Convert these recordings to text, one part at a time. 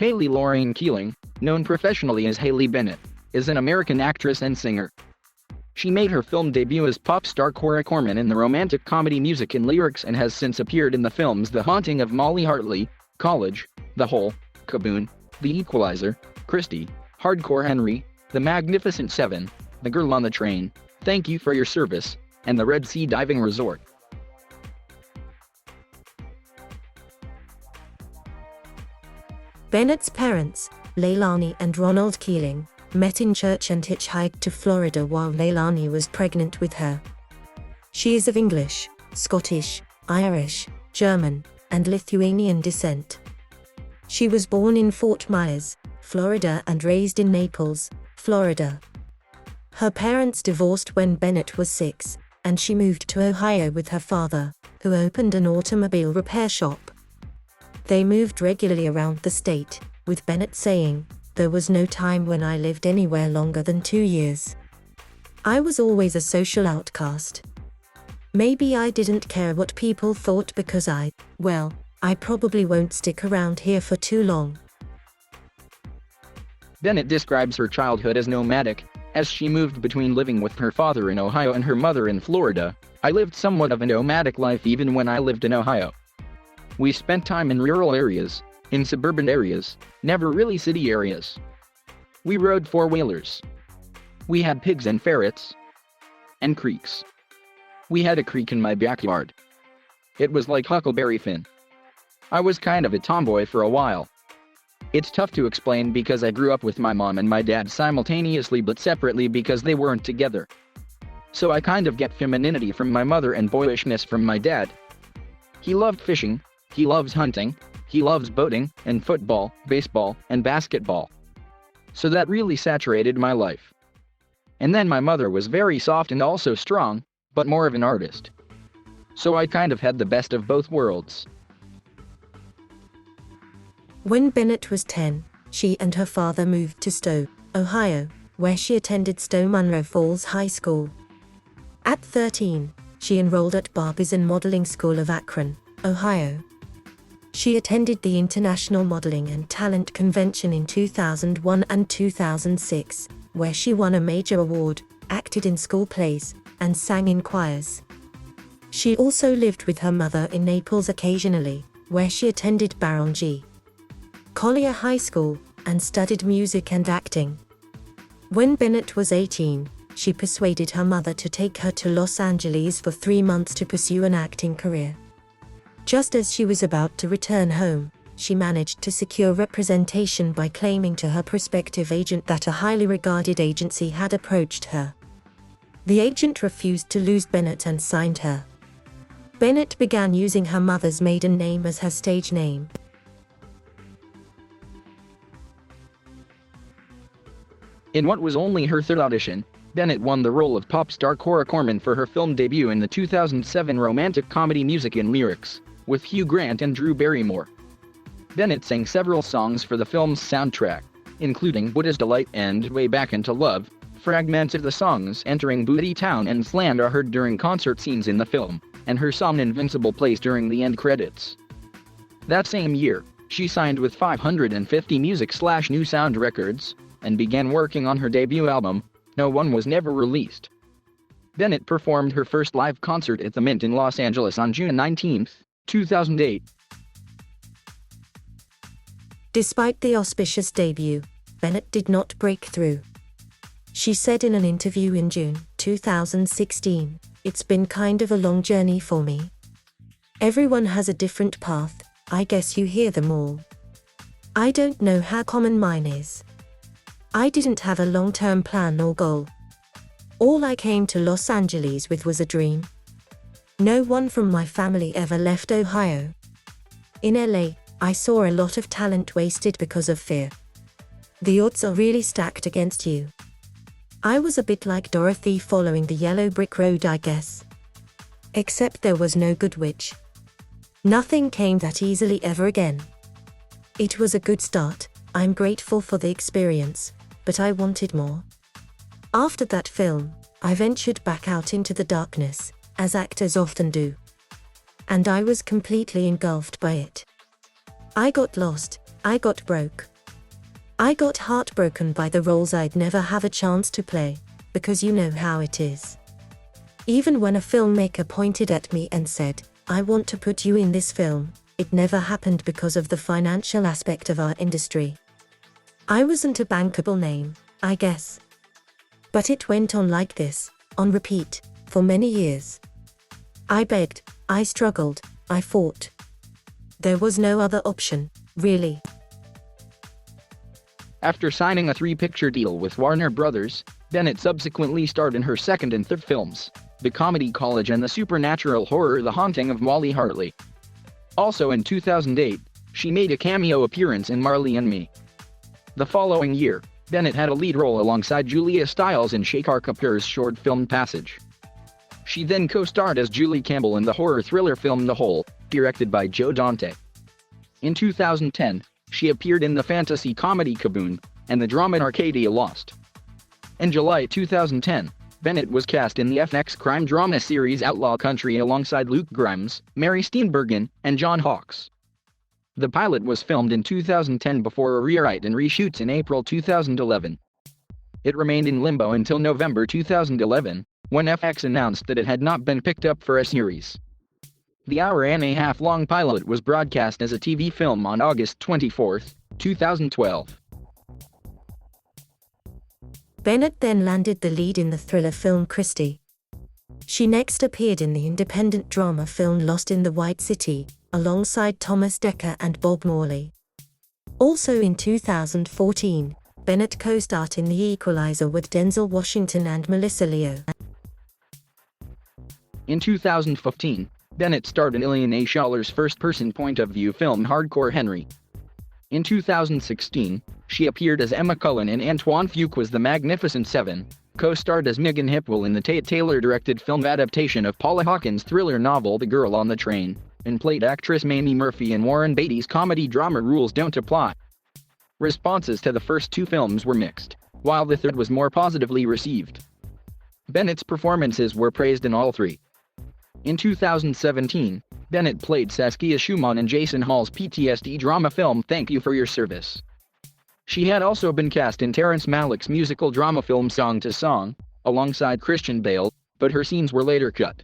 Haley Lorraine Keeling, known professionally as Haley Bennett, is an American actress and singer. She made her film debut as pop star Cora Corman in the romantic comedy Music and Lyrics and has since appeared in the films The Haunting of Molly Hartley, College, The Hole, Kaboom, The Equalizer, Christie, Hardcore Henry, The Magnificent Seven, The Girl on the Train, Thank You for Your Service, and The Red Sea Diving Resort. Bennett's parents, Leilani and Ronald Keeling, met in church and hitchhiked to Florida while Leilani was pregnant with her. She is of English, Scottish, Irish, German, and Lithuanian descent. She was born in Fort Myers, Florida and raised in Naples, Florida. Her parents divorced when Bennett was 6, and she moved to Ohio with her father, who opened an automobile repair shop. They moved regularly around the state, with Bennett saying, "There was no time when I lived anywhere longer than 2 years. I was always a social outcast. Maybe I didn't care what people thought because I probably won't stick around here for too long." Bennett describes her childhood as nomadic, as she moved between living with her father in Ohio and her mother in Florida. "I lived somewhat of a nomadic life even when I lived in Ohio. We spent time in rural areas, in suburban areas, never really city areas. We rode four-wheelers. We had pigs and ferrets. And creeks. We had a creek in my backyard. It was like Huckleberry Finn. I was kind of a tomboy for a while. It's tough to explain because I grew up with my mom and my dad simultaneously but separately because they weren't together. So I kind of get femininity from my mother and boyishness from my dad. He loved fishing, he loves hunting, he loves boating, and football, baseball, and basketball. So that really saturated my life. And then my mother was very soft and also strong, but more of an artist. So I kind of had the best of both worlds." When Bennett was 10, she and her father moved to Stowe, Ohio, where she attended Stowe-Munroe Falls High School. At 13, she enrolled at Barbizon Modeling School of Akron, Ohio. She attended the International Modeling and Talent Convention in 2001 and 2006, where she won a major award, acted in school plays, and sang in choirs. She also lived with her mother in Naples occasionally, where she attended Baron G. Collier High School, and studied music and acting. When Bennett was 18, she persuaded her mother to take her to Los Angeles for 3 months to pursue an acting career. Just as she was about to return home, she managed to secure representation by claiming to her prospective agent that a highly regarded agency had approached her. The agent refused to lose Bennett and signed her. Bennett began using her mother's maiden name as her stage name. In what was only her third audition, Bennett won the role of pop star Cora Corman for her film debut in the 2007 romantic comedy Music and Lyrics, with Hugh Grant and Drew Barrymore. Bennett sang several songs for the film's soundtrack, including What Is Delight and Way Back Into Love. Fragments of the songs Entering Booty Town and Sland are heard during concert scenes in the film, and her song Invincible plays during the end credits. That same year, she signed with 550 Music/New Sound Records, and began working on her debut album, No One Was Never Released. Bennett performed her first live concert at the Mint in Los Angeles on June 19, 2008. Despite the auspicious debut, Bennett did not break through. She said in an interview in June 2016, "It's been kind of a long journey for me. Everyone has a different path, I guess you hear them all. I don't know how common mine is. I didn't have a long-term plan or goal. All I came to Los Angeles with was a dream. No one from my family ever left Ohio. In LA, I saw a lot of talent wasted because of fear. The odds are really stacked against you. I was a bit like Dorothy following the yellow brick road, I guess. Except there was no good witch. Nothing came that easily ever again. It was a good start, I'm grateful for the experience, but I wanted more. After that film, I ventured back out into the darkness, as actors often do. And I was completely engulfed by it. I got lost, I got broke, I got heartbroken by the roles I'd never have a chance to play, because you know how it is. Even when a filmmaker pointed at me and said, "I want to put you in this film," it never happened because of the financial aspect of our industry. I wasn't a bankable name, I guess. But it went on like this, on repeat, for many years. I begged, I struggled, I fought. There was no other option, really. After signing a 3-picture deal with Warner Brothers, Bennett subsequently starred in her second and third films, The Comedy College and the supernatural horror The Haunting of Molly Hartley. Also in 2008, she made a cameo appearance in Marley and Me. The following year, Bennett had a lead role alongside Julia Stiles in Shekhar Kapoor's short film Passage. She then co-starred as Julie Campbell in the horror thriller film The Hole, directed by Joe Dante. In 2010, she appeared in the fantasy comedy Kaboom and the drama Arcadia Lost. In July 2010, Bennett was cast in the FX crime drama series Outlaw Country alongside Luke Grimes, Mary Steenburgen, and John Hawkes. The pilot was filmed in 2010 before a rewrite and reshoots in April 2011. It remained in limbo until November 2011, when FX announced that it had not been picked up for a series. The hour-and-a-half-long pilot was broadcast as a TV film on August 24, 2012. Bennett then landed the lead in the thriller film Christie. She next appeared in the independent drama film Lost in the White City, alongside Thomas Dekker and Bob Morley. Also in 2014, Bennett co-starred in The Equalizer with Denzel Washington and Melissa Leo. In 2015, Bennett starred in Ilian A. Schaller's first-person point-of-view film Hardcore Henry. In 2016, she appeared as Emma Cullen in Antoine Fuqua's The Magnificent Seven, co-starred as Megan Hipwell in the Tate Taylor-directed film adaptation of Paula Hawkins' thriller novel The Girl on the Train, and played actress Mamie Murphy in Warren Beatty's comedy drama Rules Don't Apply. Responses to the first 2 films were mixed, while the third was more positively received. Bennett's performances were praised in all 3. In 2017, Bennett played Saskia Schumann in Jason Hall's PTSD drama film Thank You for Your Service. She had also been cast in Terrence Malick's musical drama film Song to Song, alongside Christian Bale, but her scenes were later cut.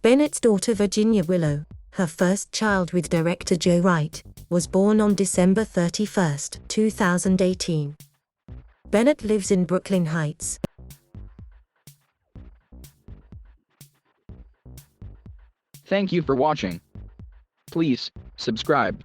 Bennett's daughter Virginia Willow, her first child with director Joe Wright, was born on December 31, 2018. Bennett lives in Brooklyn Heights. Thank you for watching. Please subscribe.